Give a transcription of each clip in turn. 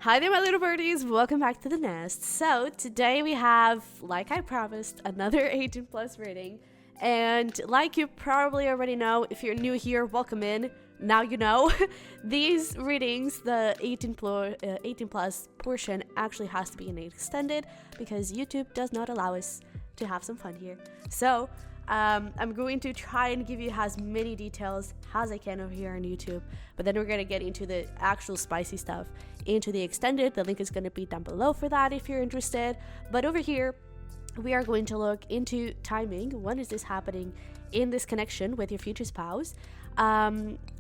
Hi there, my little birdies. Welcome back to the nest. So today we have, like I promised, another 18 plus reading. And like you probably already know, if you're new here, welcome in. Now you know. These readings, the 18 plus portion actually has to be an extended because YouTube does not allow us to have some fun here. So I'm going to try and give you as many details as I can over here on YouTube, but then we're going to get into the actual spicy stuff into the extended. The link is going to be down below for that if you're interested. But over here we are going to look into timing. When is this happening in this connection with your future spouse? I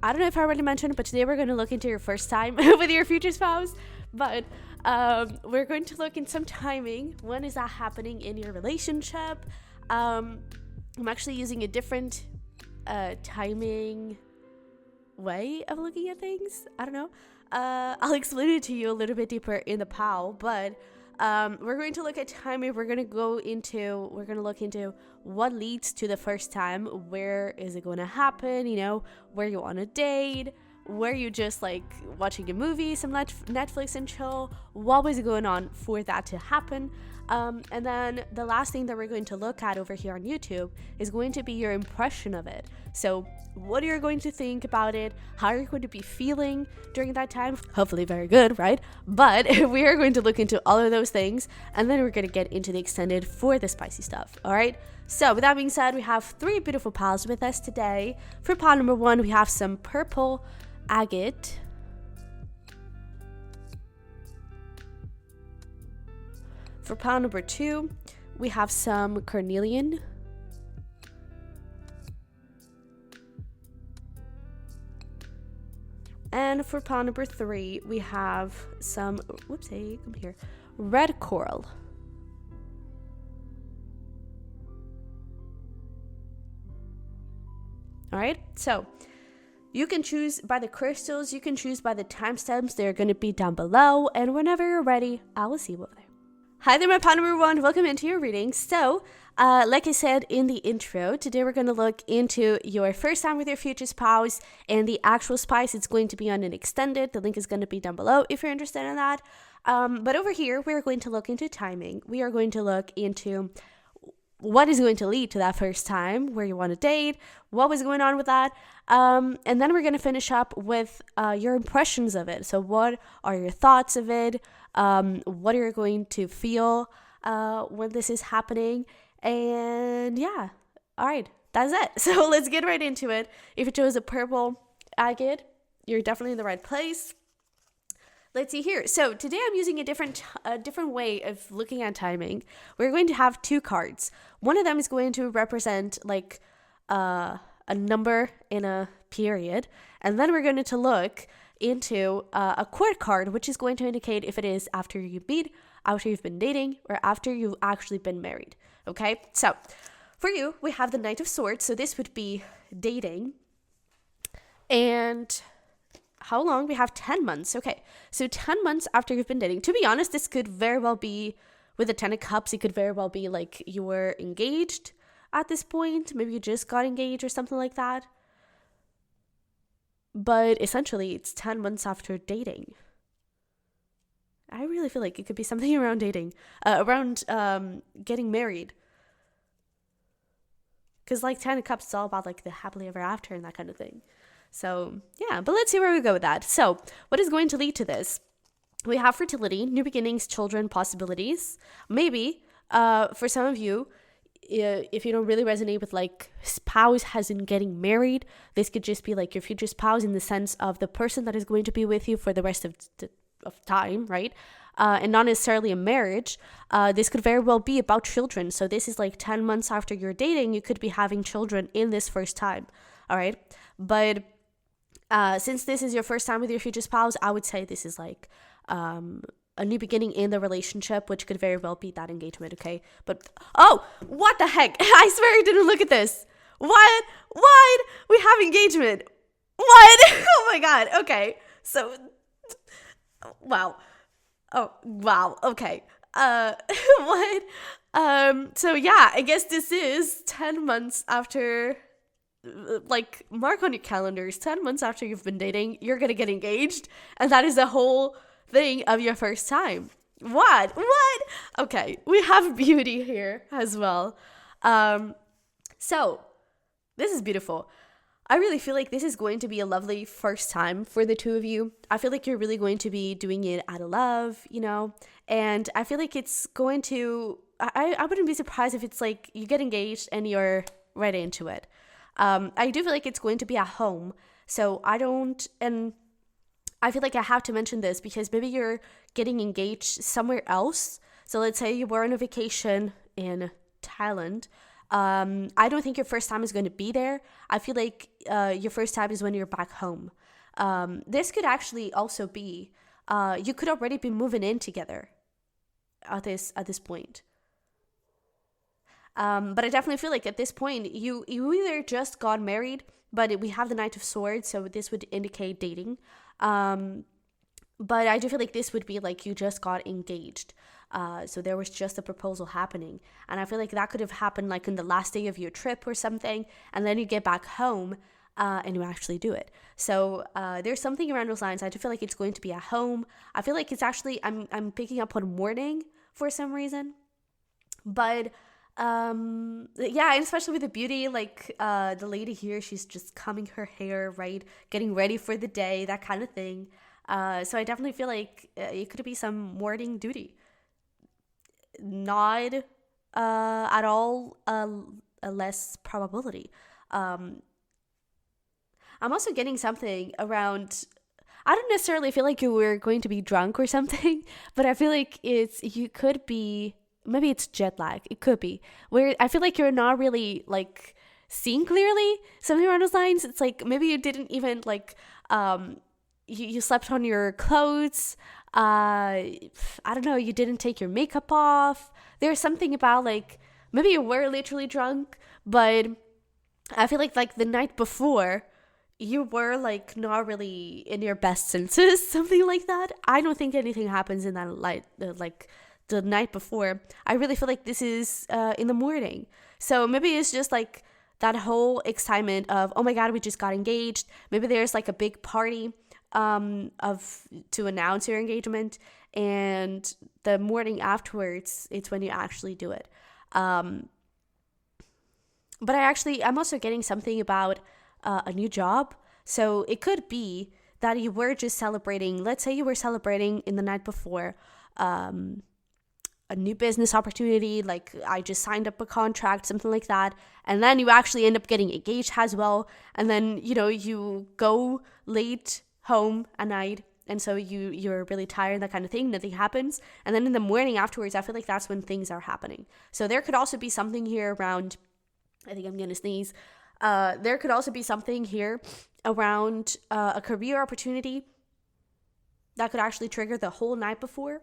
don't know if I already mentioned, but today we're going to look into your first time with your future spouse. But we're going to look in some timing. When is that happening in your relationship? I'm actually using a different timing way of looking at things. I don't know. I'll explain it to you a little bit deeper in the POW, but we're going to look at timing. We're going to look into what leads to the first time. Where is it going to happen? You know, where you on a date, where you just like watching a movie, some Netflix and chill. What was going on for that to happen? And then the last thing that we're going to look at over here on YouTube is going to be your impression of it. So what you're going to think about it, how you're going to be feeling during that time. Hopefully very good, right? But we are going to look into all of those things, and then we're going to get into the extended for the spicy stuff. All right. So with that being said, we have three beautiful pals with us today. For pal number 1, we have some purple agate. For pile number 2, we have some Carnelian. And for pile number 3, we have some, red coral. All right, so you can choose by the crystals, you can choose by the timestamps. They're going to be down below. And whenever you're ready, I will see you over there. Hi there, my pal number 1. Welcome into your reading. So, like I said in the intro, today we're going to look into your first time with your future spouse and the actual spice. It's going to be on an extended. The link is going to be down below if you're interested in that. But over here, we're going to look into timing. We are going to look into what is going to lead to that first time, where you want to date, what was going on with that. And then we're going to finish up with your impressions of it. So what are your thoughts of it? What are you going to feel when this is happening? And yeah, all right, that's it. So let's get right into it. If you chose a purple agate, you're definitely in the right place. Let's see here. So today I'm using a different way of looking at timing. We're going to have 2 cards. One of them is going to represent like a number in a period, and then we're going to look into a court card, which is going to indicate if it is after you meet, after you've been dating, or after you've actually been married. Okay, so for you, we have the Knight of Swords. So this would be dating. And how long? We have 10 months. Okay, so 10 months after you've been dating. To be honest, this could very well be with the 10 of Cups. It could very well be like you were engaged at this point. Maybe you just got engaged or something like that. But essentially, it's 10 months after dating. I really feel like it could be something around dating, around getting married. Because like 10 of Cups is all about like the happily ever after and that kind of thing. So yeah, but let's see where we go with that. So what is going to lead to this? We have fertility, new beginnings, children, possibilities. Maybe for some of you, if you don't really resonate with like spouse as in getting married, this could just be like your future spouse in the sense of the person that is going to be with you for the rest of time, right? And not necessarily a marriage. This could very well be about children. So this is like 10 months after you're dating, you could be having children in this first time. All right. But since this is your first time with your future spouse, I would say this is like a new beginning in the relationship, which could very well be that engagement, okay? But, oh, what the heck? I swear I didn't look at this. What? We have engagement. What? Oh my God. Okay. So, wow. Oh, wow. Okay. What? So yeah, I guess this is 10 months after, like, mark on your calendars, 10 months after you've been dating, you're gonna get engaged, and that is a whole thing of your first time. What? Okay, we have beauty here as well. So this is beautiful. I really feel like this is going to be a lovely first time for the two of you. I feel like you're really going to be doing it out of love, and I feel like it's going to, I wouldn't be surprised if it's like you get engaged and you're right into it. I do feel like it's going to be at home. So and I feel like I have to mention this because maybe you're getting engaged somewhere else. So let's say you were on a vacation in Thailand. I don't think your first time is going to be there. I feel like your first time is when you're back home. This could actually also be, you could already be moving in together at this point. But I definitely feel like at this point, you either just got married, but we have the Knight of Swords, so this would indicate dating. But I do feel like this would be like you just got engaged. So there was just a proposal happening. And I feel like that could have happened like in the last day of your trip or something. And then you get back home and you actually do it. So there's something around those lines. I do feel like it's going to be at home. I feel like it's actually, I'm picking up on morning for some reason. But yeah, and especially with the beauty, like the lady here, she's just combing her hair, right? Getting ready for the day, that kind of thing. So I definitely feel like it could be some morning duty. Not at all a less probability. I'm also getting something around, I don't necessarily feel like you were going to be drunk or something, but I feel like you could be, maybe it's jet lag. It could be where I feel like you're not really like seeing clearly, something around those lines. It's like maybe you didn't even like, you slept on your clothes. I don't know, you didn't take your makeup off. There's something about like, maybe you were literally drunk, but I feel like the night before, you were like not really in your best senses, something like that. I don't think anything happens in that light, like the night before. I really feel like this is in the morning. So maybe it's just like that whole excitement of, oh my God, we just got engaged. Maybe there's like a big party to announce your engagement, and the morning afterwards, it's when you actually do it. But I'm also getting something about a new job. So it could be that you were just celebrating, let's say you were celebrating in the night before, a new business opportunity, like I just signed up a contract, something like that. And then you actually end up getting engaged as well. And then, you go late home at night, and so you're really tired, that kind of thing. Nothing happens, and then in the morning afterwards, I feel like that's when things are happening. So there could also be something here around, I think I'm gonna sneeze, there could also be something here around a career opportunity that could actually trigger the whole night before.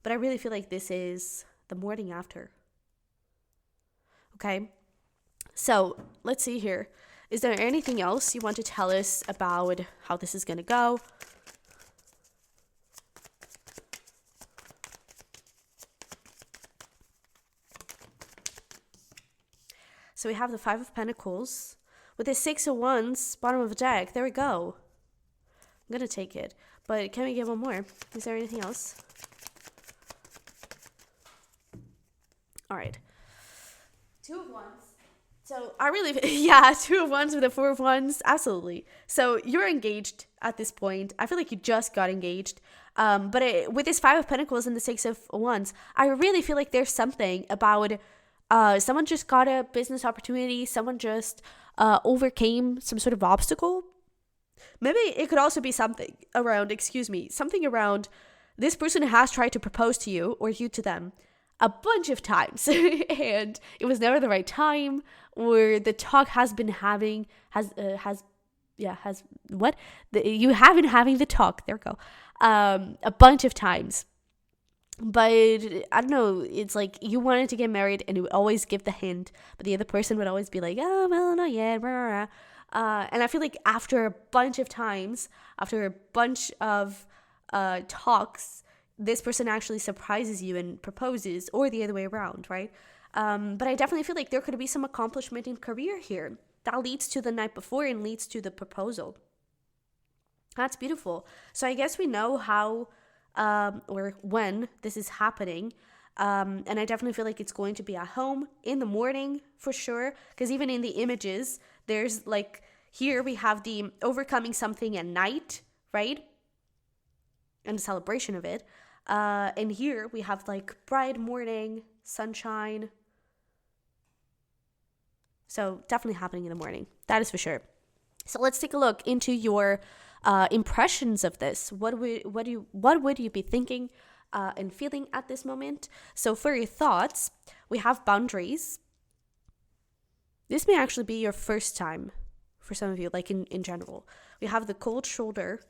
But I really feel like this is the morning after. Okay, so let's see here. Is there anything else you want to tell us about how this is going to go? So we have the Five of Pentacles with the Six of Wands, bottom of the deck. There we go. I'm going to take it. But can we get one more? Is there anything else? All right. Two of Wands. So I really, yeah, Two of Wands with the Four of Wands, absolutely. So you're engaged at this point. I feel like you just got engaged. But with this Five of Pentacles and the Six of Wands, I really feel like there's something about someone just got a business opportunity. Someone just overcame some sort of obstacle. Maybe it could also be something around this person has tried to propose to you or you to them a bunch of times and it was never the right time, or the talk you have been having the talk, there we go, a bunch of times. But I don't know, it's like you wanted to get married and you would always give the hint, but the other person would always be like, oh well, not yet, and I feel like after a bunch of times, after a bunch of talks, this person actually surprises you and proposes, or the other way around, right? But I definitely feel like there could be some accomplishment in career here that leads to the night before and leads to the proposal. That's beautiful. So I guess we know how or when this is happening. And I definitely feel like it's going to be at home in the morning for sure. Because even in the images, there's like, here we have the overcoming something at night, right? And the celebration of it. And here we have like bright morning, sunshine. So definitely happening in the morning. That is for sure. So let's take a look into your impressions of this. What would you be thinking and feeling at this moment? So for your thoughts, we have boundaries. This may actually be your first time for some of you, like in general. We have the cold shoulder,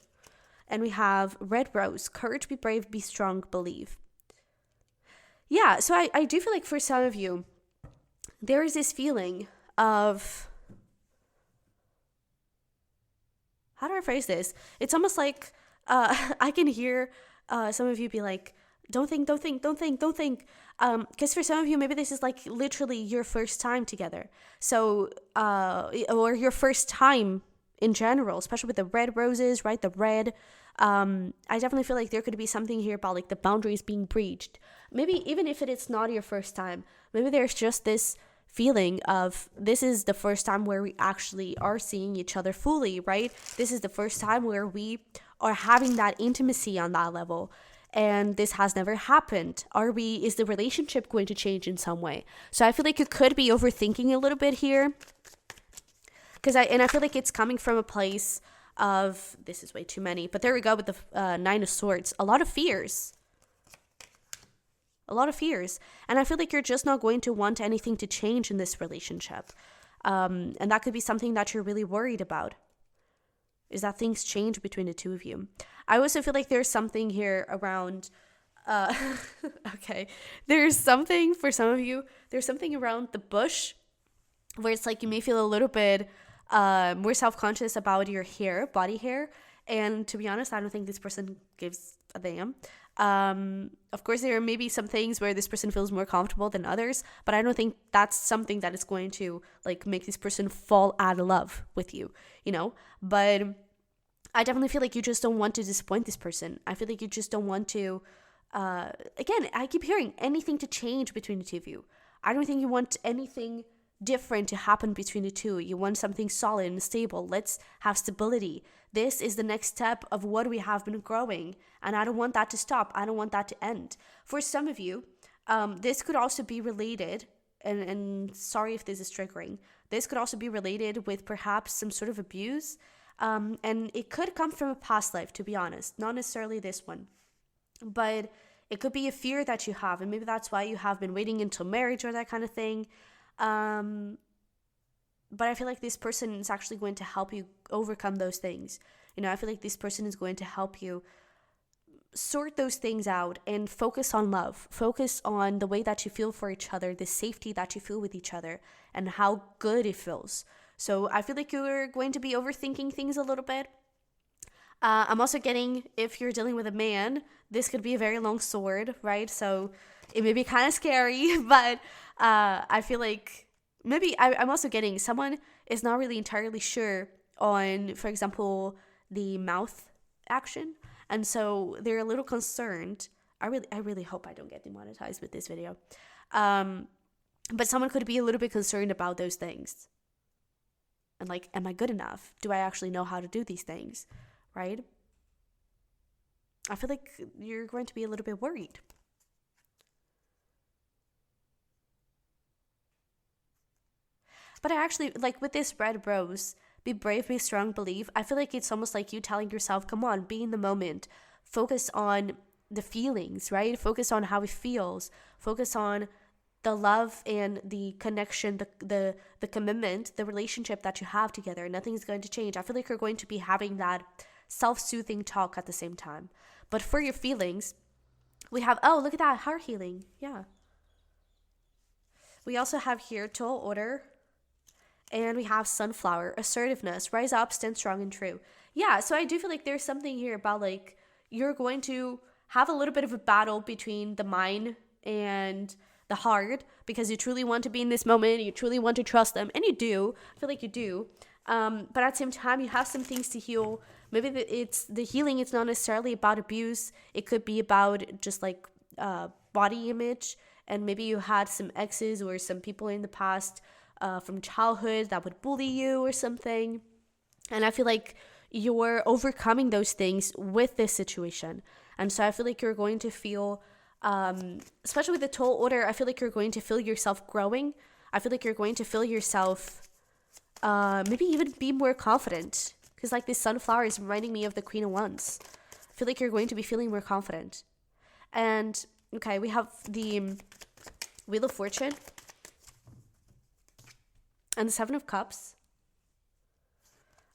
and we have red rose, courage, be brave, be strong, believe. Yeah, so I do feel like for some of you, there is this feeling of, how do I phrase this? It's almost like I can hear some of you be like, don't think. Because for some of you, maybe this is like literally your first time together. So, or your first time in general, especially with the red roses, right? The red. I definitely feel like there could be something here about like the boundaries being breached. Maybe even if it's not your first time, maybe there's just this feeling of this is the first time where we actually are seeing each other fully, right? This is the first time where we are having that intimacy on that level, and this has never happened. Is the relationship going to change in some way? So I feel like you could be overthinking a little bit here, because I feel like it's coming from a place of, this is way too many, but there we go with the Nine of Swords. A lot of fears. And I feel like you're just not going to want anything to change in this relationship. And that could be something that you're really worried about, is that things change between the two of you. I also feel like there's something here around, okay, there's something for some of you, there's something around the bush where it's like you may feel a little bit more self-conscious about your hair, body hair. And to be honest, I don't think this person gives a damn. Of course, there may be some things where this person feels more comfortable than others, but I don't think that's something that is going to like make this person fall out of love with you, But I definitely feel like you just don't want to disappoint this person. I feel like you just don't want to, again, I keep hearing anything to change between the two of you. I don't think you want anything different to happen between the two. You want something solid and stable. Let's have stability. This is the next step of what we have been growing, and I don't want that to stop. I don't want that to end. For some of you, this could also be related, and sorry if this is triggering, this could also be related with perhaps some sort of abuse, and it could come from a past life, to be honest, not necessarily this one, but it could be a fear that you have, and maybe that's why you have been waiting until marriage or that kind of thing. But I feel like this person is actually going to help you overcome those things. I feel like this person is going to help you sort those things out and focus on love, focus on the way that you feel for each other, the safety that you feel with each other, and how good it feels. So I feel like you're going to be overthinking things a little bit. I'm also getting, if you're dealing with a man, this could be a very long sword, right? So it may be kind of scary, but I feel like maybe I'm also getting someone is not really entirely sure on, for example, the mouth action. And so they're a little concerned. I really hope I don't get demonetized with this video. But someone could be a little bit concerned about those things. And like, am I good enough? Do I actually know how to do these things? Right? I feel like you're going to be a little bit worried. But I actually, like with this red rose, be brave, be strong, believe. I feel like it's almost like you telling yourself, come on, be in the moment. Focus on the feelings, right? Focus on how it feels. Focus on the love and the connection, the commitment, the relationship that you have together. Nothing's going to change. I feel like you're going to be having that self-soothing talk at the same time. But for your feelings, we have, oh, look at that, heart healing. Yeah. We also have here tall order. And we have sunflower, assertiveness, rise up, stand strong and true. Yeah, so I do feel like there's something here about like you're going to have a little bit of a battle between the mind and the heart because you truly want to be in this moment, you truly want to trust them, and you do. I feel like you do. But at the same time, you have some things to heal Maybe it's the healing. It's not necessarily about abuse. It could be about just like body image. And maybe you had some exes or some people in the past from childhood that would bully you or something. And I feel like you're overcoming those things with this situation. And so I feel like you're going to feel, especially with the tall order, I feel like you're going to feel yourself growing. I feel like you're going to feel yourself maybe even be more confident. Because like this sunflower is reminding me of the Queen of Wands. I feel like you're going to be feeling more confident. And okay, we have the Wheel of Fortune and the Seven of Cups.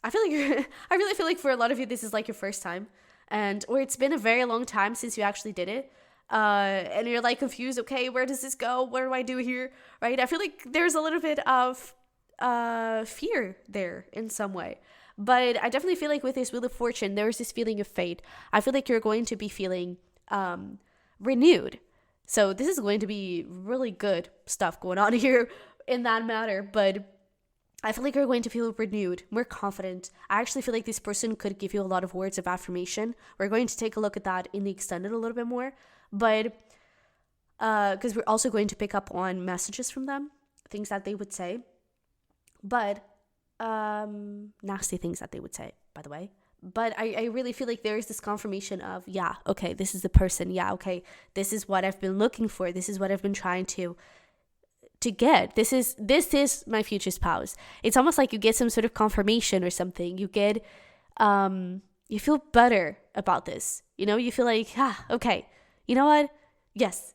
I really feel like for a lot of you, this is like your first time, or it's been a very long time since you actually did it. And you're like confused. Okay, where does this go? What do I do here? Right? I feel like there's a little bit of fear there in some way. But I definitely feel like with this Wheel of Fortune, there's this feeling of fate. I feel like you're going to be feeling renewed. So this is going to be really good stuff going on here in that matter. But I feel like you're going to feel renewed, more confident. I actually feel like this person could give you a lot of words of affirmation. We're going to take a look at that in the extended a little bit more. But because we're also going to pick up on messages from them, things that they would say. But nasty things that they would say, by the way. But I really feel like there is this confirmation of, yeah, okay, this is the person. Yeah, okay, this is what I've been looking for. This is what I've been trying to get. This is my future spouse. It's almost like you get some sort of confirmation or something. You get, you feel better about this. You know, you feel like, okay, you know what? Yes,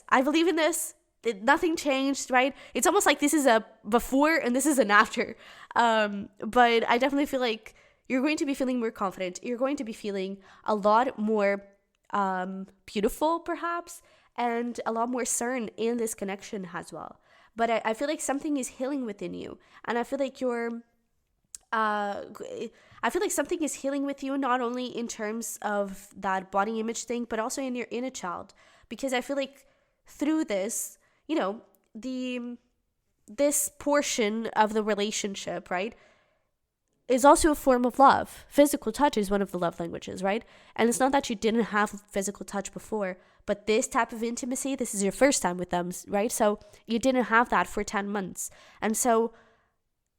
I believe in this. Nothing changed, right? It's almost like this is a before and this is an after. But I definitely feel like you're going to be feeling more confident. You're going to be feeling a lot more beautiful, perhaps, and a lot more certain in this connection as well. But I feel like something is healing within you. And I feel like something is healing with you, not only in terms of that body image thing, but also in your inner child. Because I feel like through this, you know, this portion of the relationship, right, is also a form of love. Physical touch is one of the love languages, right? And it's not that you didn't have physical touch before, but this type of intimacy, this is your first time with them, right? So you didn't have that for 10 months. And so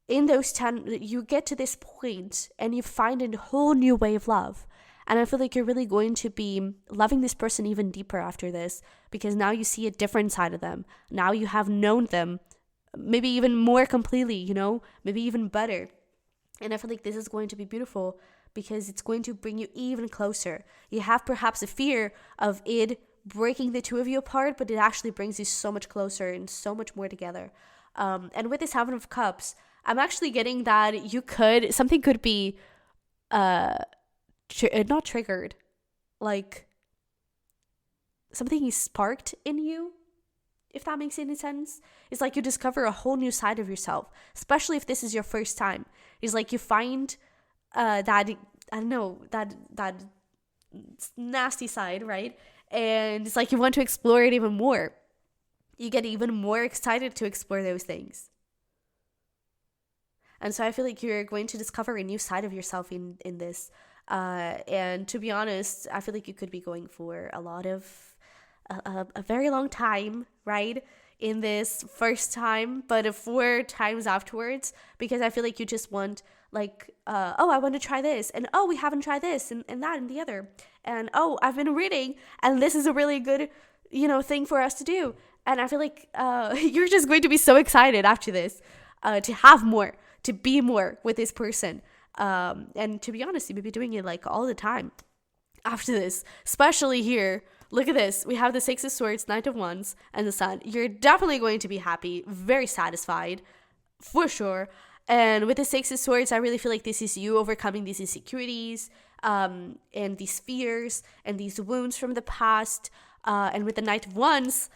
in those 10, you get to this point and you find a whole new way of love. And I feel like you're really going to be loving this person even deeper after this, because now you see a different side of them. Now you have known them maybe even more completely, you know, maybe even better. And I feel like this is going to be beautiful because it's going to bring you even closer. You have perhaps a fear of it breaking the two of you apart, but it actually brings you so much closer and so much more together. And with this Seven of Cups, I'm actually getting that something could be not triggered, like something is sparked in you, if that makes any sense. It's like you discover a whole new side of yourself, especially if this is your first time. It's like you find that, I don't know, that nasty side, right? And it's like you want to explore it even more. You get even more excited to explore those things. And so I feel like you're going to discover a new side of yourself in this. And to be honest, I feel like you could be going for a very long time, right? In this first time, but 4 times afterwards, because I feel like you just want like, I want to try this, and we haven't tried this, and that and the other, and I've been reading, and this is a really good, thing for us to do. And I feel like you're just going to be so excited after this, to have more, to be more with this person. And to be honest, you may be doing it like all the time after this, especially here. Look at this. We have the Six of Swords, Knight of Wands, and the Sun. You're definitely going to be happy, very satisfied, for sure. And with the Six of Swords, I really feel like this is you overcoming these insecurities, and these fears, and these wounds from the past. And with the Knight of Wands,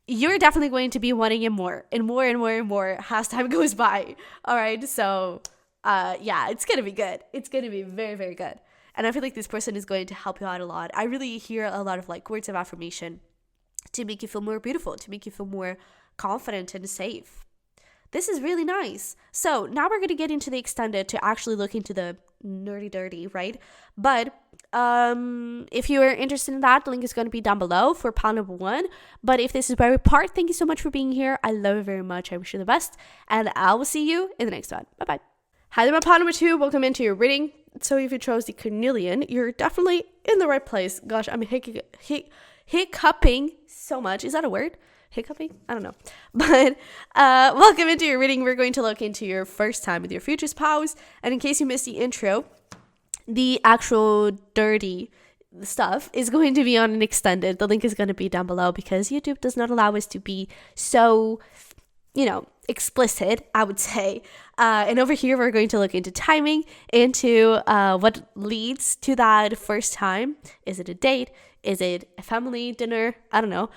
you're definitely going to be wanting it more, and more and more and more as time goes by. All right, so it's going to be good. It's going to be very, very good. And I feel like this person is going to help you out a lot. I really hear a lot of like words of affirmation to make you feel more beautiful, to make you feel more confident and safe. This is really nice. So now we're going to get into the extended to actually look into the nerdy dirty, right? But if you are interested in that, the link is going to be down below for pile number 1. But if this is where we part, thank you so much for being here. I love you very much. I wish you the best, and I will see you in the next one. Bye bye. Hi there, my pile number 2. Welcome into your reading. So if you chose the Carnelian, you're definitely in the right place. Gosh, I'm hiccuping so much. Is that a word? Hiccuping? I don't know. But welcome into your reading. We're going to look into your first time with your future spouse. And in case you missed the intro, the actual dirty stuff is going to be on an extended. The link is going to be down below because YouTube does not allow us to be so, explicit, I would say. And over here, we're going to look into timing, into what leads to that first time. Is it a date? Is it a family dinner? I don't know.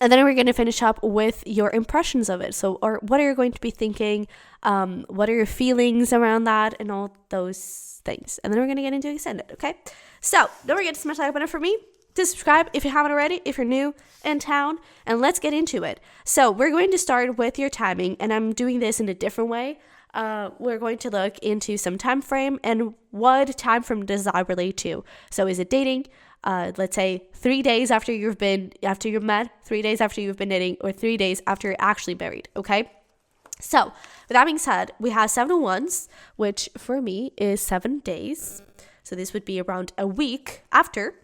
And then we're going to finish up with your impressions of it. So, or what are you going to be thinking? What are your feelings around that and all those things? And then we're going to get into extended, okay? So, don't forget to smash that like button for me, to subscribe if you haven't already, if you're new in town, and let's get into it. So, we're going to start with your timing, and I'm doing this in a different way. We're going to look into some time frame and what time frame does that relate to. So, is it dating? Let's say 3 days after you've met, 3 days after you've been dating, or 3 days after you're actually married, okay? So, with that being said, we have 7 of Wands, which for me is 7 days. So this would be around a week after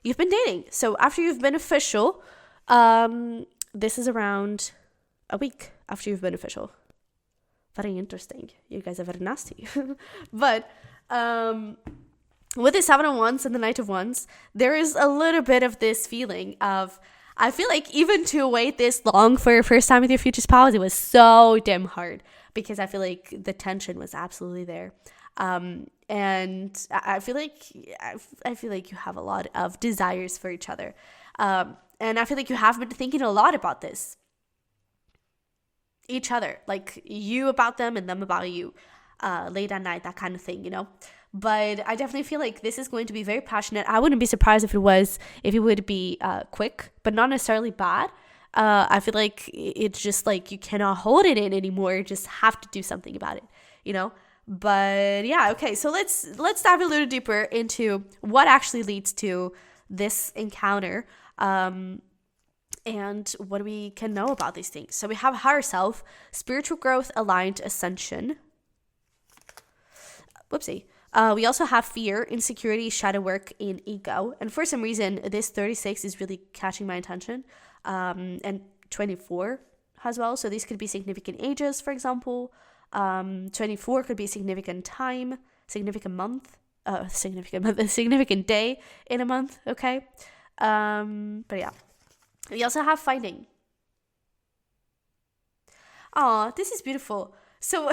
you've been dating. So after you've been official, this is around a week after you've been official. Very interesting. You guys are very nasty. But, with the 7 of Wands and the Knight of Wands, there is a little bit of this feeling of, I feel like even to wait this long for your first time with your future spouse, it was so damn hard because I feel like the tension was absolutely there. And I feel like you have a lot of desires for each other. And I feel like you have been thinking a lot about this. Each other, like you about them and them about you, late at night, that kind of thing, But I definitely feel like this is going to be very passionate. I wouldn't be surprised if it would be quick, but not necessarily bad. I feel like it's just like you cannot hold it in anymore. You just have to do something about it, But yeah, okay. So let's dive a little deeper into what actually leads to this encounter, and what we can know about these things. So we have higher self, spiritual growth, aligned, ascension. Whoopsie. We also have fear, insecurity, shadow work, and ego. And for some reason, this 36 is really catching my attention. And 24 as well. So these could be significant ages, for example. 24 could be significant time, significant month, a significant day in a month. Okay. But yeah. We also have fighting. Oh, this is beautiful. So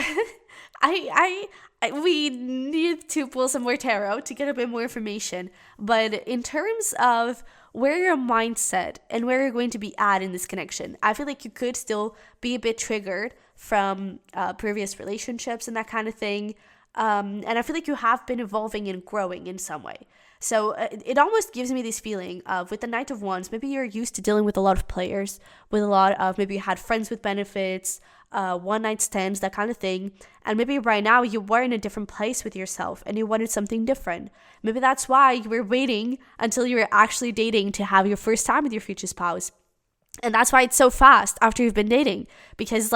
we need to pull some more tarot to get a bit more information. But in terms of where your mindset and where you're going to be at in this connection, I feel like you could still be a bit triggered from previous relationships and that kind of thing. And I feel like you have been evolving and growing in some way. So it almost gives me this feeling of, with the Knight of Wands, maybe you're used to dealing with a lot of players, with a lot of, maybe you had friends with benefits, one night stands, that kind of thing. And maybe right now you were in a different place with yourself and you wanted something different. Maybe that's why you were waiting until you were actually dating to have your first time with your future spouse. And that's why it's so fast after you've been dating, because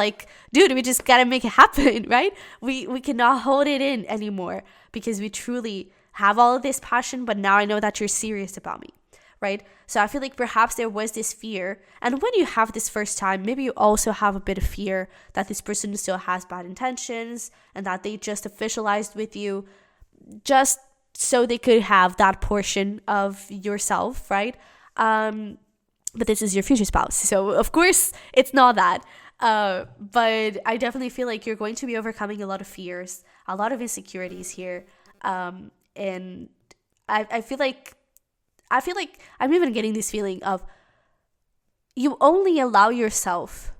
dude, we just gotta make it happen, right? We cannot hold it in anymore because we truly have all of this passion, but now I know that you're serious about me, right? So I feel like perhaps there was this fear. And when you have this first time, maybe you also have a bit of fear that this person still has bad intentions and that they just officialized with you just so they could have that portion of yourself, right? But this is your future spouse. So of course it's not that. But I definitely feel like you're going to be overcoming a lot of fears, a lot of insecurities here. And I feel like I'm even getting this feeling of you only allow yourself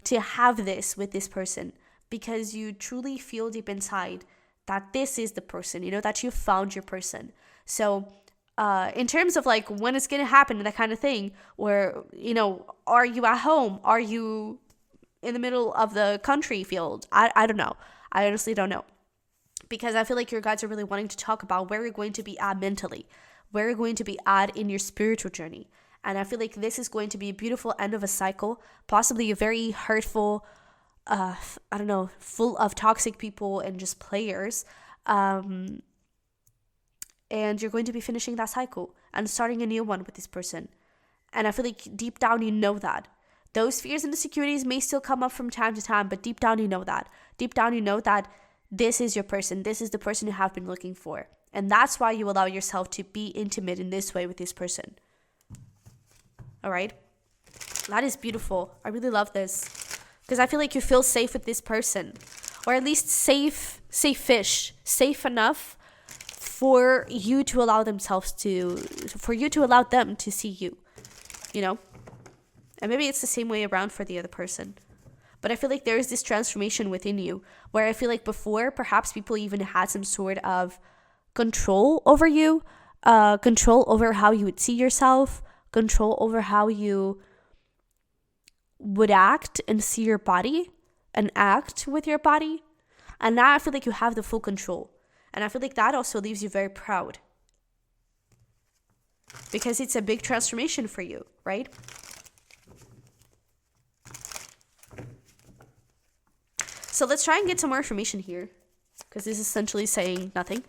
to have this with this person because you truly feel deep inside that this is the person, that you found your person. So in terms of when it's going to happen and that kind of thing, where, are you at home? Are you in the middle of the country field. I don't know. I honestly don't know. Because I feel like your guides are really wanting to talk about where you're going to be at mentally, where you're going to be at in your spiritual journey. And I feel like this is going to be a beautiful end of a cycle, possibly a very hurtful, I don't know, full of toxic people and just players. And you're going to be finishing that cycle and starting a new one with this person. And I feel like deep down you know that. Those fears and insecurities may still come up from time to time, but deep down you know that. Deep down you know that this is your person. This is the person you have been looking for. And that's why you allow yourself to be intimate in this way with this person. All right? That is beautiful. I really love this. Because I feel like you feel safe with this person. Or at least safe-ish. Safe enough for you to allow them to see you. You know? And maybe it's the same way around for the other person. But I feel like there is this transformation within you where I feel like before, perhaps people even had some sort of control over you, control over how you would see yourself, control over how you would act and see your body and act with your body. And now I feel like you have the full control. And I feel like that also leaves you very proud. Because it's a big transformation for you, right? So let's try and get some more information here, because this is essentially saying nothing.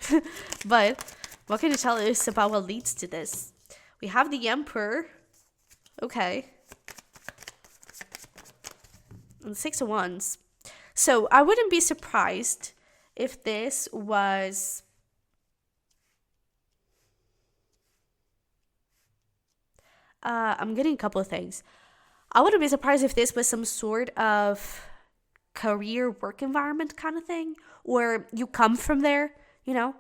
But what can you tell us about what leads to this? We have the Emperor. Okay. And the Six of Wands. So I wouldn't be surprised if this was... I'm getting a couple of things. I wouldn't be surprised if this was some sort of career work environment kind of thing, or you come from there, you know.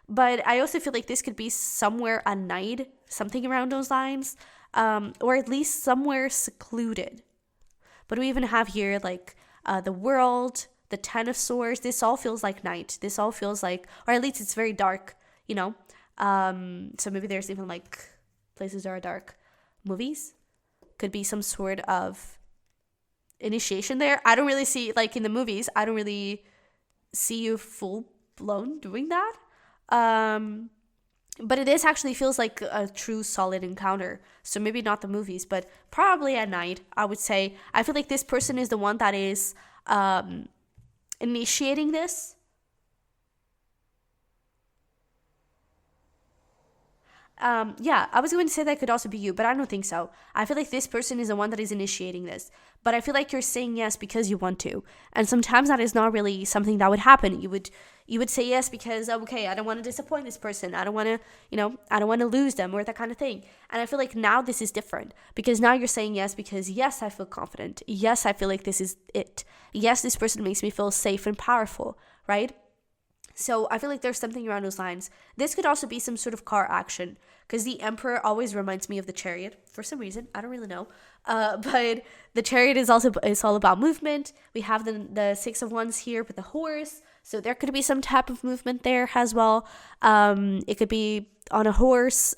But I also feel like this could be somewhere at night, something around those lines, or at least somewhere secluded. But we even have here like the World, the Ten of Swords. This all feels like night. This all feels like, or at least it's very dark, you know. So maybe there's even like places that are dark. Movies could be some sort of initiation there. I don't really see, like in the movies, I don't really see you full blown doing that. But it is actually feels like a true solid encounter. So maybe not the movies, but probably at night, I would say. I feel like this person is the one that is initiating this. Yeah, I was going to say that could also be you, but I don't think so. I feel like this person is the one that is initiating this. But I feel like you're saying yes because you want to. And sometimes that is not really something that would happen. You would say yes because, okay, I don't want to disappoint this person. I don't want to, I don't want to lose them or that kind of thing. And I feel like now this is different because now you're saying yes because, yes, I feel confident. Yes, I feel like this is it. Yes, this person makes me feel safe and powerful, right? So I feel like there's something around those lines. This could also be some sort of car action because the Emperor always reminds me of the Chariot for some reason. I don't really know. But the Chariot is all about movement. We have the Six of Wands here with the horse. So there could be some type of movement there as well. It could be on a horse,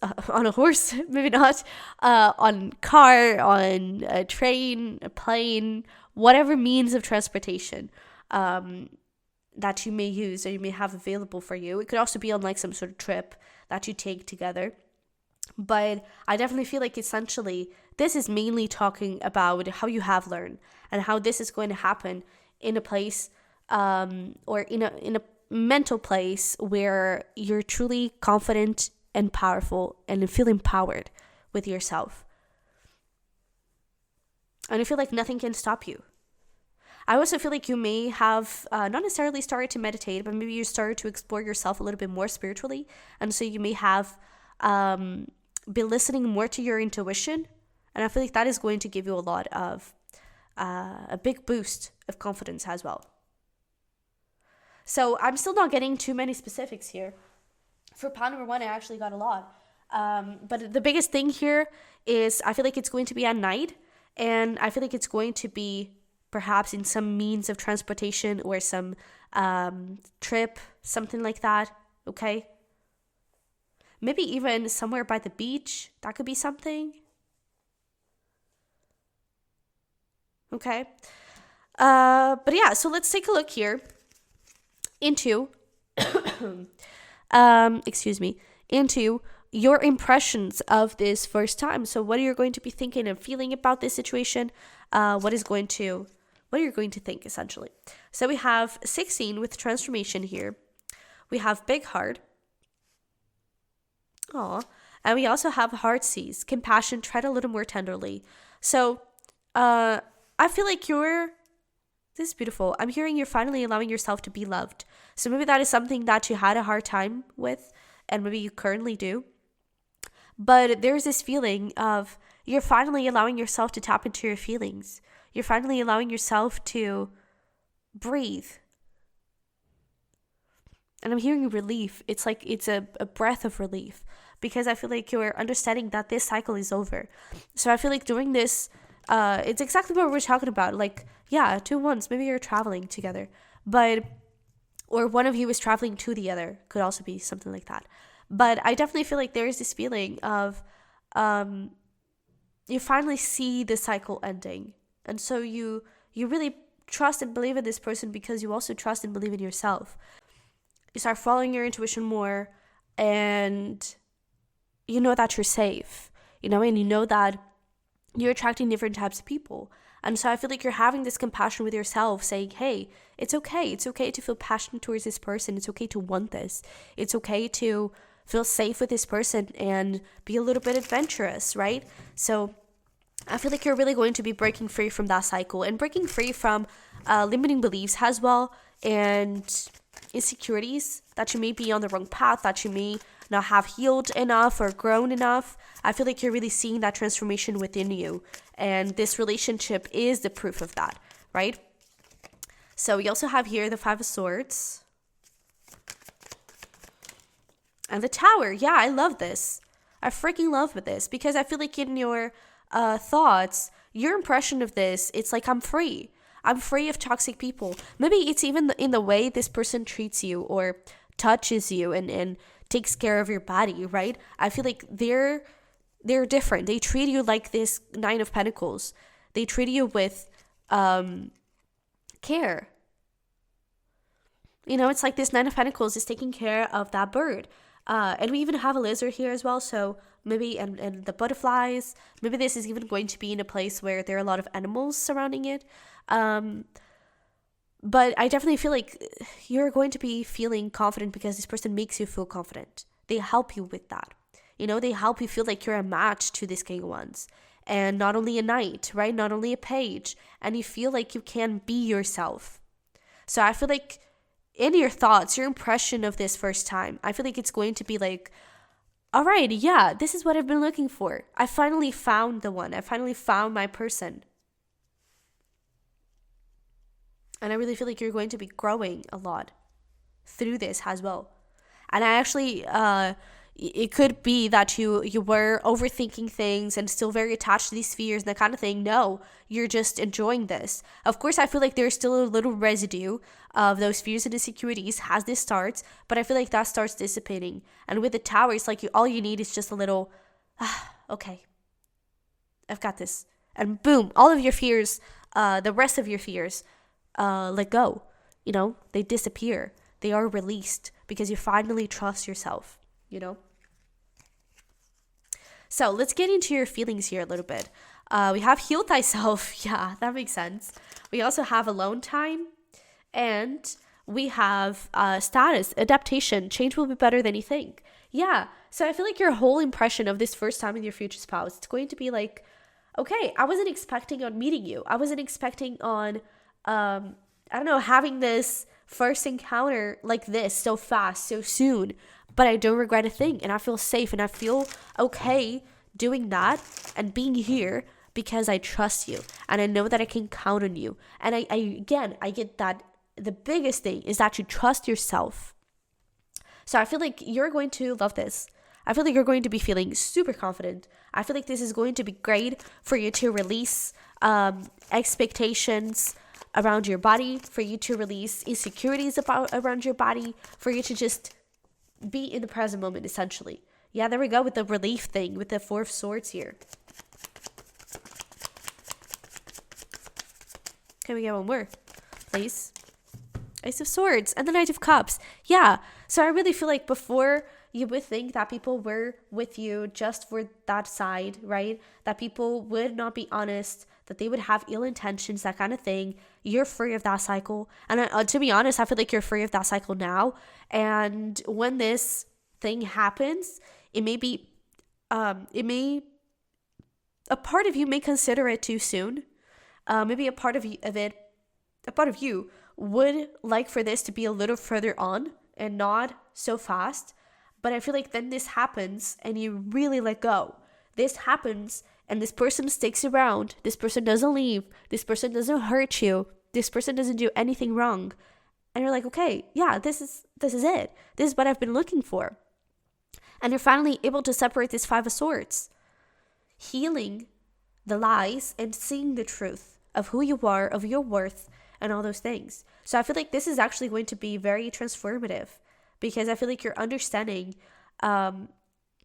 maybe not, on car, on a train, a plane, whatever means of transportation. That you may use or you may have available for you. It could also be on like some sort of trip that you take together. But I definitely feel like essentially this is mainly talking about how you have learned and how this is going to happen in a place or in a mental place where you're truly confident and powerful and feel empowered with yourself. And I feel like nothing can stop you. I also feel like you may have not necessarily started to meditate, but maybe you started to explore yourself a little bit more spiritually. And so you may have been listening more to your intuition. And I feel like that is going to give you a lot of, a big boost of confidence as well. So I'm still not getting too many specifics here. For pile number one, I actually got a lot. But the biggest thing here is I feel like it's going to be at night. And I feel like it's going to be perhaps in some means of transportation or some trip, something like that, okay? Maybe even somewhere by the beach, that could be something. Okay? But yeah, so let's take a look here into, excuse me, into your impressions of this first time. So what are you going to be thinking and feeling about this situation? What are you going to think essentially? So we have 16 with transformation here. We have big heart. Aw. And we also have heart sees, compassion, tread a little more tenderly. So I feel like this is beautiful. I'm hearing you're finally allowing yourself to be loved. So maybe that is something that you had a hard time with, and maybe you currently do. But there's this feeling of you're finally allowing yourself to tap into your feelings. You're finally allowing yourself to breathe. And I'm hearing relief. It's like it's a breath of relief, because I feel like you're understanding that this cycle is over. So I feel like doing this, it's exactly what we're talking about. Like, yeah, 2 months, maybe you're traveling together, or one of you is traveling to the other. Could also be something like that. But I definitely feel like there is this feeling of you finally see the cycle ending. And so you really trust and believe in this person, because you also trust and believe in yourself. You start following your intuition more, and you know that you're safe, and you know that you're attracting different types of people. And so I feel like you're having this compassion with yourself, saying, hey, it's okay. It's okay to feel passionate towards this person. It's okay to want this. It's okay to feel safe with this person and be a little bit adventurous, right? So I feel like you're really going to be breaking free from that cycle and breaking free from limiting beliefs as well, and insecurities that you may be on the wrong path, that you may not have healed enough or grown enough. I feel like you're really seeing that transformation within you, and this relationship is the proof of that, right? So we also have here the 5 of Swords and the Tower. Yeah, I love this. I freaking love this, because I feel like in your thoughts, your impression of this, it's like, I'm free. I'm free of toxic people. Maybe it's even in the way this person treats you or touches you and takes care of your body, right? I feel like they're different. They treat you like this 9 of Pentacles. They treat you with care. It's like this 9 of Pentacles is taking care of that bird. And we even have a lizard here as well. So maybe, and the butterflies, maybe this is even going to be in a place where there are a lot of animals surrounding it. But I definitely feel like you're going to be feeling confident, because this person makes you feel confident. They help you with that. They help you feel like you're a match to these King Ones. And not only a knight, right? Not only a page. And you feel like you can be yourself. So I feel like in your thoughts, your impression of this first time, I feel like it's going to be like, all right, yeah, this is what I've been looking for. I finally found the one. I finally found my person. And I really feel like you're going to be growing a lot through this as well. And I actually, it could be that you were overthinking things and still very attached to these fears and that kind of thing. No, you're just enjoying this. Of course, I feel like there's still a little residue of those fears and insecurities as this starts, but I feel like that starts dissipating. And with the Tower, it's like all you need is just a little, okay, I've got this. And boom, all of your fears, the rest of your fears, let go. They disappear. They are released because you finally trust yourself, So let's get into your feelings here a little bit. We have heal thyself. Yeah, that makes sense. We also have alone time, and we have status, adaptation, change will be better than you think. Yeah, so I feel like your whole impression of this first time with your future spouse, it's going to be like, okay, I wasn't expecting on meeting you. I wasn't expecting on, having this first encounter like this so fast, so soon. But I don't regret a thing, and I feel safe, and I feel okay doing that and being here because I trust you, and I know that I can count on you. And I get that the biggest thing is that you trust yourself. So I feel like you're going to love this. I feel like you're going to be feeling super confident. I feel like this is going to be great for you to release expectations around your body, for you to release insecurities around your body, for you to just be in the present moment, essentially. Yeah, there we go with the relief thing, with the 4 of Swords here. Okay, we get one more, please. Ace of Swords and the Knight of Cups. Yeah, so I really feel like before you would think that people were with you just for that side, right? That people would not be honest, that they would have ill intentions, that kind of thing. You're free of that cycle. And to be honest, I feel like you're free of that cycle now. And when this thing happens, it may, a part of you may consider it too soon. Maybe a part of you would like for this to be a little further on and not so fast. But I feel like then this happens and you really let go. This happens and this person sticks around. This person doesn't leave. This person doesn't hurt you. This person doesn't do anything wrong. And you're like, okay, yeah, this is it. This is what I've been looking for. And you're finally able to separate this Five of Swords. Healing the lies and seeing the truth of who you are, of your worth, and all those things. So I feel like this is actually going to be very transformative because I feel like you're understanding. I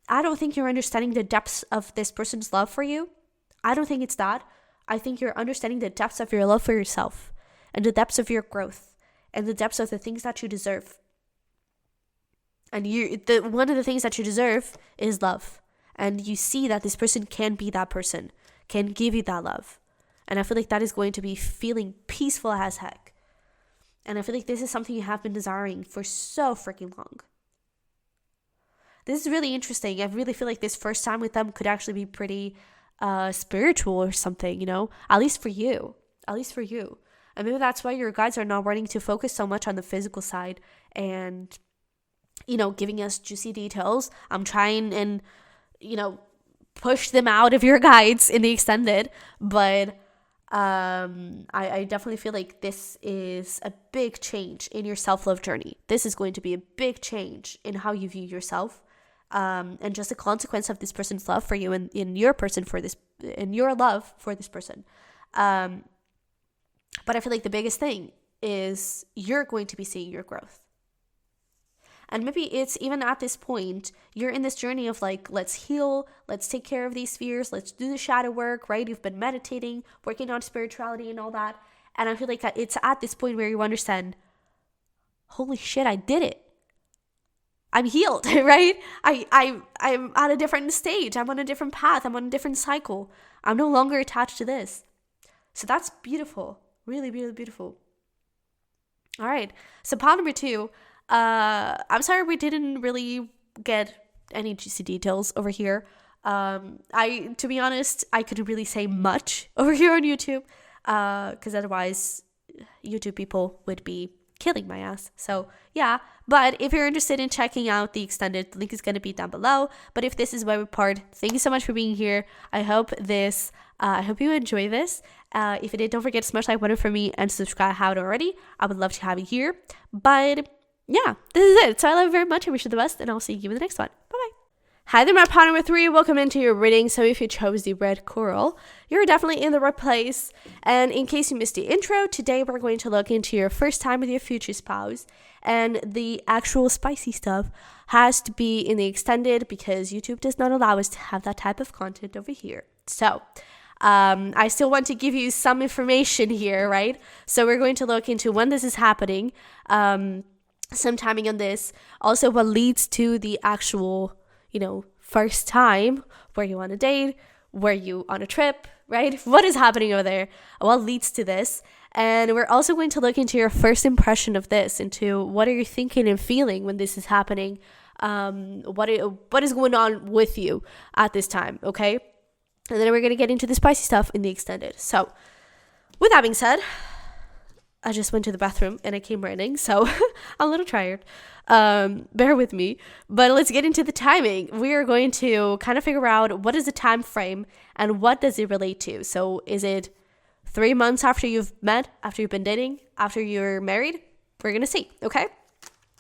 don't think you're understanding the depths of this person's love for you. I don't think it's that. I think you're understanding the depths of your love for yourself and the depths of your growth and the depths of the things that you deserve. And one of the things that you deserve is love. And you see that this person can be that person, can give you that love. And I feel like that is going to be feeling peaceful as heck. And I feel like this is something you have been desiring for so freaking long. This is really interesting. I really feel like this first time with them could actually be pretty spiritual or something, at least for you. And maybe that's why your guides are not wanting to focus so much on the physical side and, giving us juicy details. I'm trying and, push them out of your guides in the extended, but I definitely feel like this is a big change in your self-love journey. This is going to be a big change in how you view yourself, and just a consequence of this person's love for you and in your love for this person. But I feel like the biggest thing is you're going to be seeing your growth. And maybe it's even at this point, you're in this journey of like, let's heal, let's take care of these fears, let's do the shadow work, right? You've been meditating, working on spirituality and all that. And I feel like it's at this point where you understand, holy shit, I did it. I'm healed, right? I'm at a different stage. I'm on a different path. I'm on a different cycle. I'm no longer attached to this. So that's beautiful. Really, really beautiful. All right. So part number 2. I'm sorry we didn't really get any juicy details over here. To be honest, I couldn't really say much over here on YouTube, because otherwise YouTube people would be killing my ass. So yeah, but if you're interested in checking out the extended, the link is going to be down below. But if this is where we part, thank you so much for being here. I hope you enjoy this. If you did, don't forget to smash like button for me and subscribe if you haven't already. I would love to have you here. But yeah, this is it. So I love you very much. I wish you the best, and I'll see you in the next one. Bye-bye. Hi there, my part number 3. Welcome into your reading. So if you chose the red coral, you're definitely in the right place. And in case you missed the intro, today we're going to look into your first time with your future spouse. And the actual spicy stuff has to be in the extended because YouTube does not allow us to have that type of content over here. So I still want to give you some information here, right? So we're going to look into when this is happening, some timing on this, also what leads to the actual, first time, where you on a date, where you on a trip, right? What is happening over there? What leads to this? And we're also going to look into your first impression of this, into what are you thinking and feeling when this is happening? What is going on with you at this time, okay? And then we're going to get into the spicy stuff in the extended. So with that being said, I just went to the bathroom and it came raining, so I'm a little tired. Bear with me. But let's get into the timing. We are going to kind of figure out what is the time frame and what does it relate to. So is it 3 months after you've met, after you've been dating, after you're married? We're going to see, okay?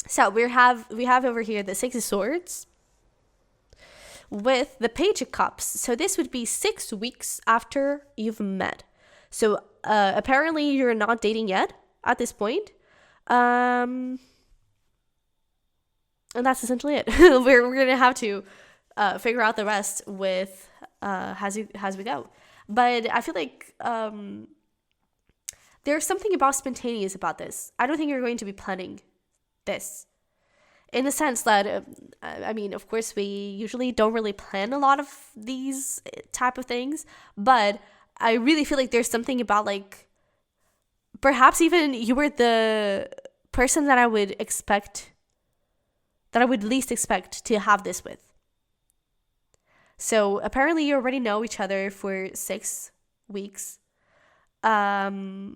So we have over here the 6 of Swords with the Page of Cups. So this would be 6 weeks after you've met. So apparently you're not dating yet at this point. And that's essentially it. we're going to have to figure out the rest with as we go. But I feel like there's something about spontaneous about this. I don't think you're going to be planning this. In the sense that, I mean, of course, we usually don't really plan a lot of these type of things, but I really feel like there's something about, like, perhaps even you were the person that I would least expect to have this with. So apparently you already know each other for 6 weeks. But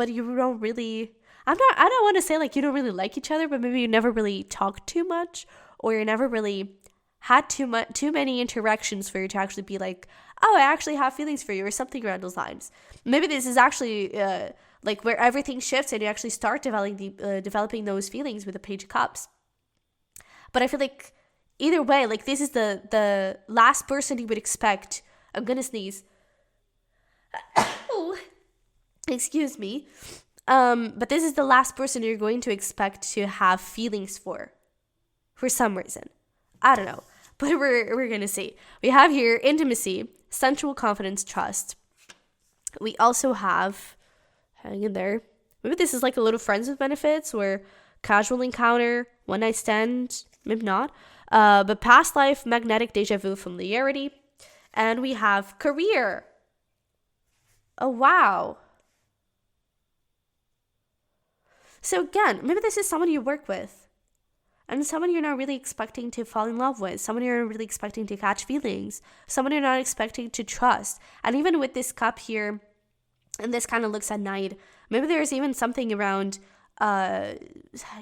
you don't really, I don't want to say like you don't really like each other, but maybe you never really talked too much, or you never really had too many interactions for you to actually be like, oh, I actually have feelings for you, or something around those lines. Maybe this is actually like where everything shifts and you actually start developing those feelings with the Page of Cups. But I feel like either way, like this is the last person you would expect. I'm gonna sneeze. Oh, excuse me. But this is the last person you're going to expect to have feelings for some reason. I don't know, but we're gonna see. We have here intimacy, sensual confidence, trust. We also have, hang in there, maybe this is like a little friends with benefits, or casual encounter, one night stand, maybe not. But past life, magnetic deja vu, familiarity. And we have career. Oh, wow. So again, maybe this is someone you work with, and someone you're not really expecting to fall in love with, someone you're not really expecting to catch feelings, someone you're not expecting to trust. And even with this cup here, and this kind of looks at night, maybe there's even something around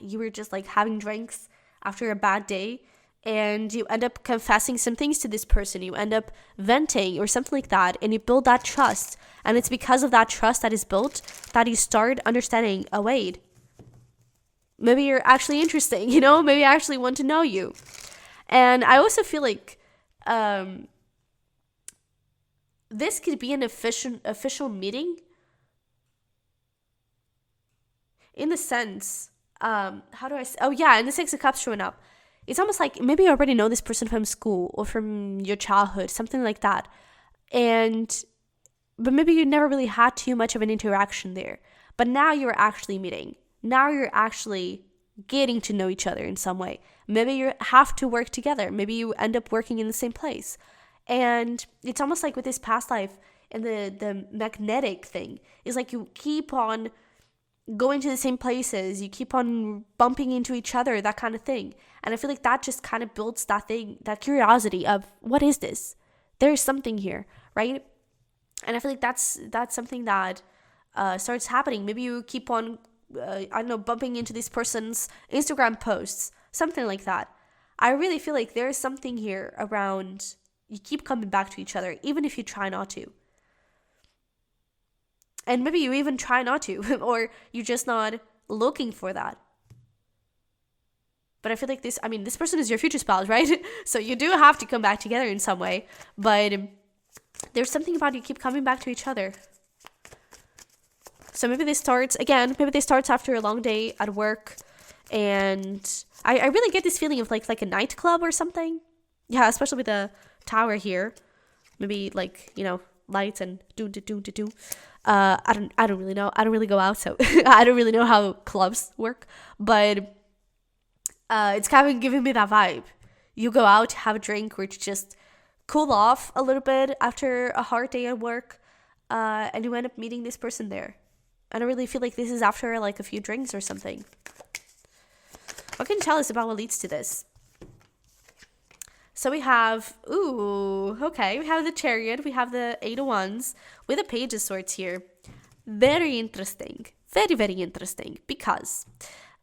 you were just like having drinks after a bad day, and you end up confessing some things to this person, you end up venting or something like that, and you build that trust. And it's because of that trust that is built that you start understanding, oh wait, maybe you're actually interesting, maybe I actually want to know you. And I also feel like this could be an official meeting, in the sense, how do I say? Oh yeah, and the Six of Cups showing up. It's almost like maybe you already know this person from school or from your childhood, something like that. But maybe you never really had too much of an interaction there. But now you're actually meeting. Now you're actually getting to know each other in some way. Maybe you have to work together. Maybe you end up working in the same place. And it's almost like with this past life and the magnetic thing, is like you keep on going to the same places, you keep on bumping into each other, that kind of thing. And I feel like that just kind of builds that thing, that curiosity of, what is this? There's something here, right? And I feel like that's something that starts happening. Maybe you keep on, bumping into this person's Instagram posts, something like that. I really feel like there's something here around, you keep coming back to each other, even if you try not to. And maybe you even try not to, or you're just not looking for that. But I feel like this person is your future spouse, right? So you do have to come back together in some way. But there's something about you keep coming back to each other. So maybe this starts after a long day at work. And I really get this feeling of like a nightclub or something. Yeah, especially with the tower here. Maybe like, lights and do. I don't really know. I don't really go out, so I don't really know how clubs work. But it's kind of giving me that vibe. You go out, have a drink, or just cool off a little bit after a hard day at work, and you end up meeting this person there. I don't really feel like this is after like a few drinks or something. What can you tell us about what leads to this? So we have, we have the Chariot, we have the Eight of Wands, with the Page of Swords here. Very interesting. Very, very interesting. Because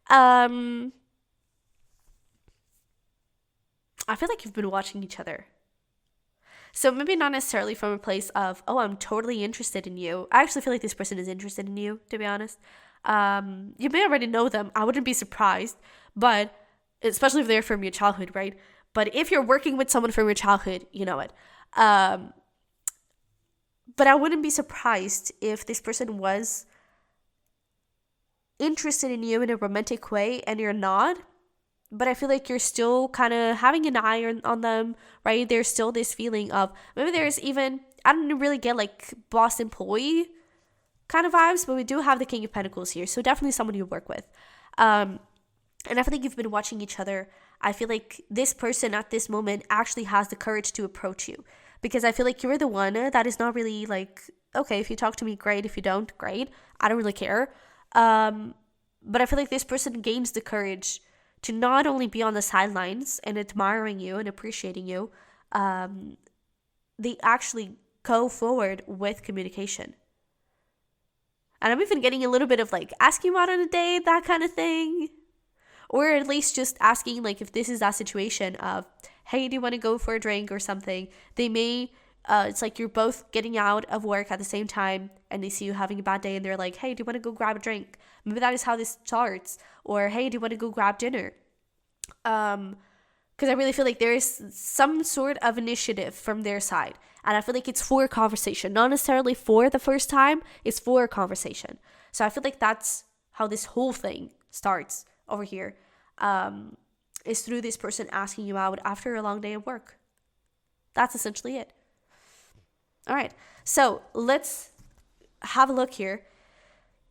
I feel like you've been watching each other. So maybe not necessarily from a place of, oh, I'm totally interested in you. I actually feel like this person is interested in you, to be honest. You may already know them. I wouldn't be surprised. But especially if they're from your childhood, right? But if you're working with someone from your childhood, you know it. But I wouldn't be surprised if this person was interested in you in a romantic way and you're not. But I feel like you're still kind of having an eye on them, right? There's still this feeling of, maybe there's even, I don't really get like boss employee kind of vibes, but we do have the King of Pentacles here, so definitely someone you work with. And I feel like you've been watching each other. I feel like this person at this moment actually has the courage to approach you, because I feel like you're the one that is not really like, okay, if you talk to me, great. If you don't, great. I don't really care. But I feel like this person gains the courage to not only be on the sidelines and admiring you and appreciating you, they actually go forward with communication. And I'm even getting a little bit of like asking you out on a date, that kind of thing. Or at least just asking, like, if this is that situation of, hey, do you want to go for a drink or something? They may, it's like you're both getting out of work at the same time and they see you having a bad day and they're like, hey, do you want to go grab a drink? Maybe that is how this starts. Or, hey, do you want to go grab dinner? Because I really feel like there is some sort of initiative from their side. And I feel like it's for a conversation, not necessarily for the first time, it's for a conversation. So I feel like that's how this whole thing starts over here, is through this person asking you out after a long day of work. That's essentially it. All right, so let's have a look here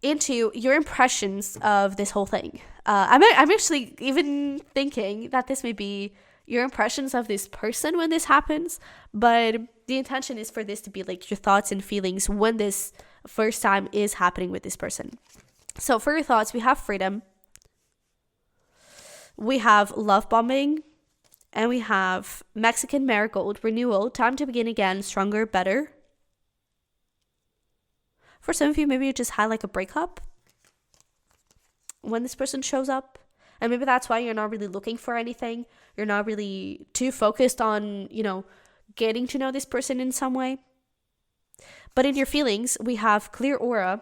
into your impressions of this whole thing. I'm actually even thinking that this may be your impressions of this person when this happens, but the intention is for this to be like your thoughts and feelings when this first time is happening with this person. So for your thoughts, we have freedom, we have love bombing, and we have Mexican marigold, renewal, time to begin again, stronger, better. For some of you, maybe you just had like a breakup when this person shows up. And maybe that's why you're not really looking for anything. You're not really too focused on, getting to know this person in some way. But in your feelings, we have clear aura.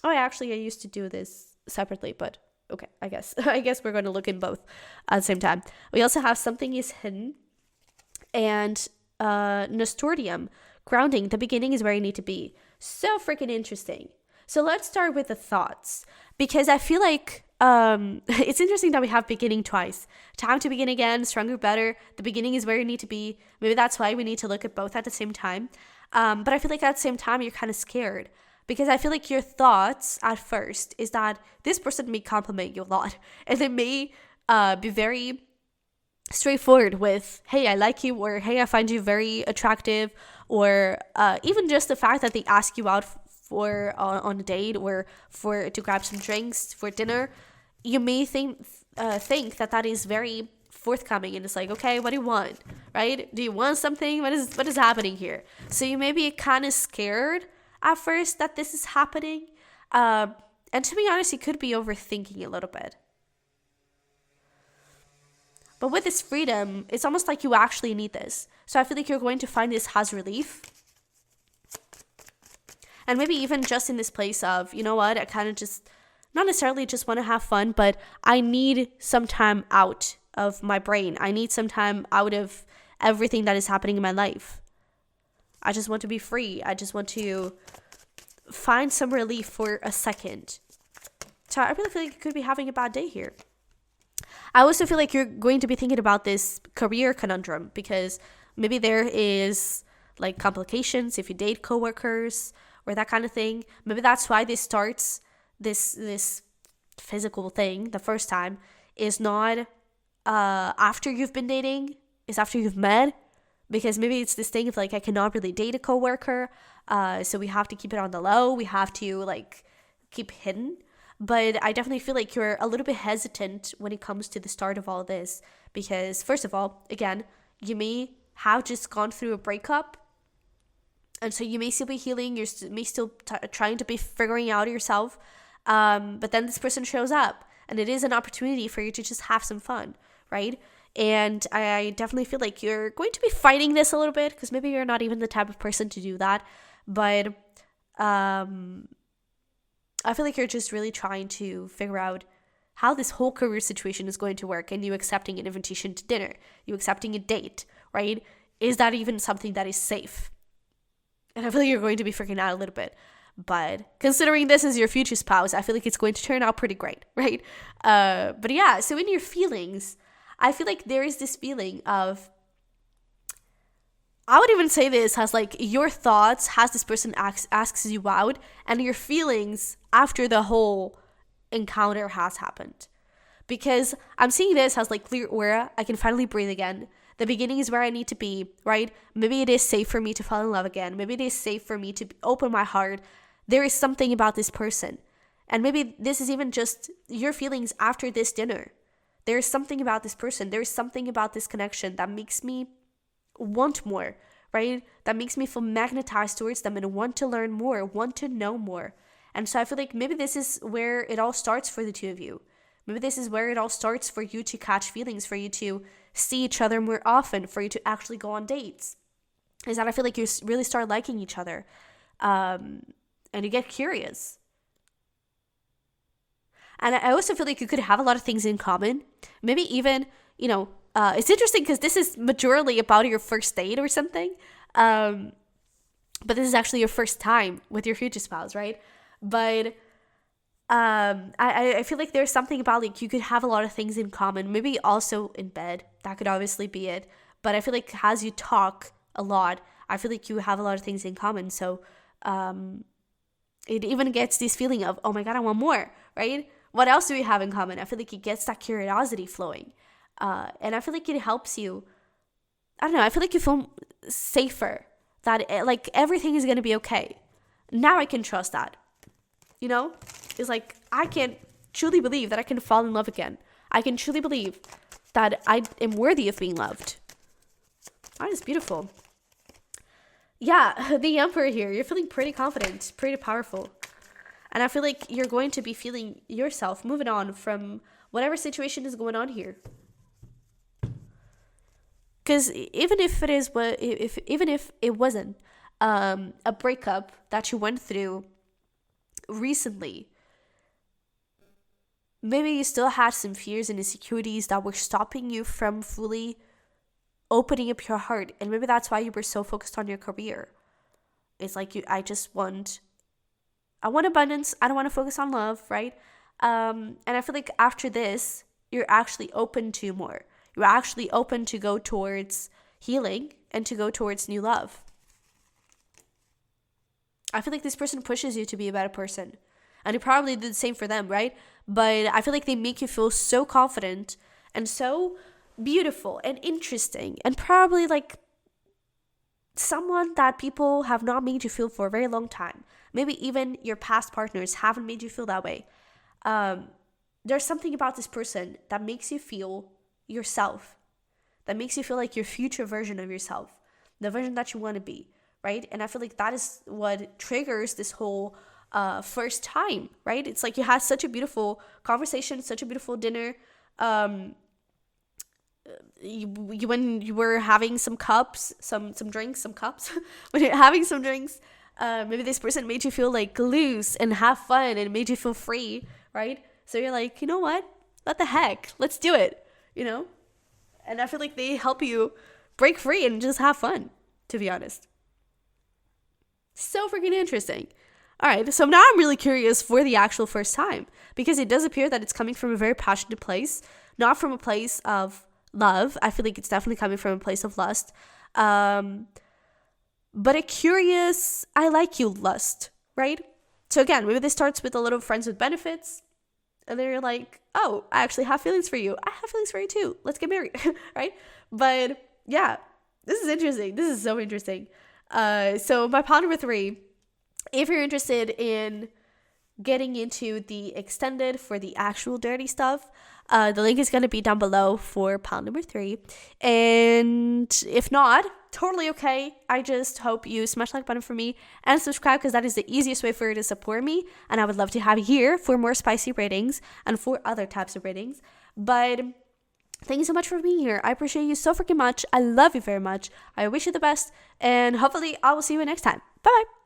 Oh, I used to do this separately, but okay, I guess we're going to look in both at the same time. We also have something is hidden, and nasturtium, grounding. The beginning is where you need to be. So freaking interesting. So let's start with the thoughts, because I feel like it's interesting that we have beginning twice. Time to begin again, stronger, better. The beginning is where you need to be. Maybe that's why we need to look at both at the same time. But I feel like at the same time, you're kind of scared, because I feel like your thoughts at first is that this person may compliment you a lot, and they may be very straightforward with, hey, I like you, or hey, I find you very attractive, or even just the fact that they ask you out for on a date or to grab some drinks for dinner. You may think that is very forthcoming, and it's like, okay, what do you want, right? Do you want something? What is happening here? So you may be kind of scared at first that this is happening, and to be honest, you could be overthinking a little bit. But with this freedom, it's almost like you actually need this. So I feel like you're going to find this has relief. And maybe even just in this place of, you know what, I kind of just, not necessarily just want to have fun, but I need some time out of my brain. I need some time out of everything that is happening in my life. I just want to be free. I just want to find some relief for a second. So I really feel like you could be having a bad day here. I also feel like you're going to be thinking about this career conundrum, because maybe there is like complications if you date coworkers or that kind of thing. Maybe that's why this starts, this physical thing the first time is not after you've been dating, it's after you've met. Because maybe it's this thing of like, I cannot really date a coworker, so we have to keep it on the low. We have to like keep hidden. But I definitely feel like you're a little bit hesitant when it comes to the start of all this. Because first of all, again, you may have just gone through a breakup. And so you may still be healing. You may still trying to be figuring out yourself. But then this person shows up. And it is an opportunity for you to just have some fun, right? And I definitely feel like you're going to be fighting this a little bit, because maybe you're not even the type of person to do that. But I feel like you're just really trying to figure out how this whole career situation is going to work, and you accepting an invitation to dinner, you accepting a date, right? Is that even something that is safe? And I feel like you're going to be freaking out a little bit. But considering this is your future spouse, I feel like it's going to turn out pretty great, right? But yeah, so in your feelings, I feel like there is this feeling of, I would even say this has like your thoughts has this person asks you out, and your feelings after the whole encounter has happened. Because I'm seeing this as like clear aura. I can finally breathe again. The beginning is where I need to be, right? Maybe it is safe for me to fall in love again. Maybe it is safe for me to open my heart. There is something about this person. And maybe this is even just your feelings after this dinner. There is something about this person. There is something about this connection that makes me want more, right? That makes me feel magnetized towards them and want to learn more, want to know more. And so I feel like maybe this is where it all starts for the two of you. Maybe this is where it all starts for you to catch feelings, for you to see each other more often, for you to actually go on dates. Is that I feel like you really start liking each other, and you get curious. And I also feel like you could have a lot of things in common. Maybe even, it's interesting because this is majorly about your first date or something. But this is actually your first time with your future spouse, right? But I feel like there's something about like you could have a lot of things in common. Maybe also in bed. That could obviously be it. But I feel like as you talk a lot, I feel like you have a lot of things in common. So it even gets this feeling of, oh my God, I want more, right? What else do we have in common? I feel like it gets that curiosity flowing. And I feel like it helps you. I don't know. I feel like you feel safer that like everything is going to be okay. Now I can trust that. It's like I can truly believe that I can fall in love again. I can truly believe that I am worthy of being loved. That is beautiful. Yeah, the Emperor here. You're feeling pretty confident, pretty powerful. And I feel like you're going to be feeling yourself moving on from whatever situation is going on here. Because even if it wasn't a breakup that you went through recently, maybe you still had some fears and insecurities that were stopping you from fully opening up your heart. And maybe that's why you were so focused on your career. It's like I want abundance. I don't want to focus on love, right? And I feel like after this, you're actually open to more. You're actually open to go towards healing and to go towards new love. I feel like this person pushes you to be a better person. And you probably did the same for them, right? But I feel like they make you feel so confident and so beautiful and interesting and probably like someone that people have not made you feel for a very long time. Maybe even your past partners haven't made you feel that way. There's something about this person that makes you feel yourself, that makes you feel like your future version of yourself, the version that you want to be, right? And I feel like that is what triggers this whole first time, right? It's like you had such a beautiful conversation, such a beautiful dinner. When you were having some cups, some drinks, some cups, when you're having some drinks, maybe this person made you feel like loose and have fun and made you feel free, right? So you're like, you know what? What the heck? Let's do it, And I feel like they help you break free and just have fun, to be honest. So freaking interesting. All right, so now I'm really curious for the actual first time, because it does appear that it's coming from a very passionate place, not from a place of love. I feel like it's definitely coming from a place of lust. But a curious, I like you lust, right? So again, maybe this starts with a little friends with benefits, and they're like, oh, I actually have feelings for you. I have feelings for you too. Let's get married, right? But yeah, this is interesting. This is so interesting. So my pile number 3, if you're interested in getting into the extended for the actual dirty stuff, the link is going to be down below for pile number 3. And if not, totally okay. I just hope you smash the like button for me and subscribe, because that is the easiest way for you to support me. And I would love to have you here for more spicy ratings and for other types of ratings. But thank you so much for being here. I appreciate you so freaking much. I love you very much. I wish you the best. And hopefully I will see you next time. Bye-bye.